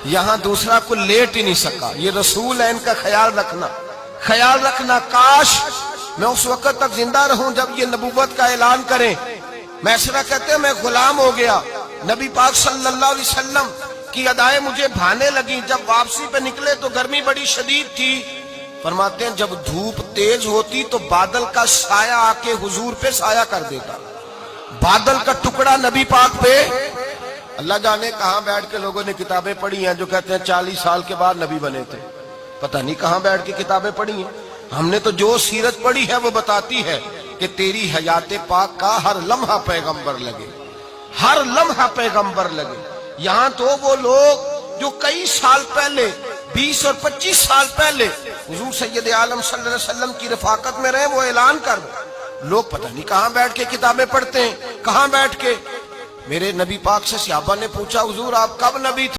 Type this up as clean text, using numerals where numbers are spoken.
यहाँ दूसरा को लेट ही नहीं सका। ये रसूल है, इनका ख्याल रखना। काश मैं उस वक्त तक जिंदा रहूं जब ये नबूवत का ऐलान करें। मैसरा कहते हैं मैं गुलाम हो गया। नबी पाक सल्लल्लाहु अलैहि वसल्लम की अदाएं मुझे भाने लगी। जब वापसी पे निकले तो गर्मी बड़ी शदीद थी। फरमाते हैं जब धूप तेज होती तो बादल का साया आके हुजूर पे साया कर देता। बादल का टुकड़ा नबी पाक पे। अल्लाह जाने कहां बैठ के लोगों ने किताबें पढ़ी हैं जो कहते हैं 40 साल के बाद नबी बने थे। पता नहीं कहां बैठ के किताबें पढ़ी हैं। हमने तो जो सीरत पढ़ी है वो बताती है कि तेरी हयाते पाक का हर लम्हा पैगंबर लगे, हर लम्हा पैगंबर लगे। यहाँ तो वो लोग जो कई साल पहले 20 और 25 साल पहले हुजूर सैयद आलम सल्लल्लाहु अलैहि वसल्लम की रफाकत में रहे, वो ऐलान कर दो। लोग पता नहीं कहां बैठ के किताबें पढ़ते हैं, कहां बैठ के। मेरे नबी पाक से सहाबा ने पूछा हुजूर आप कब नबी थे?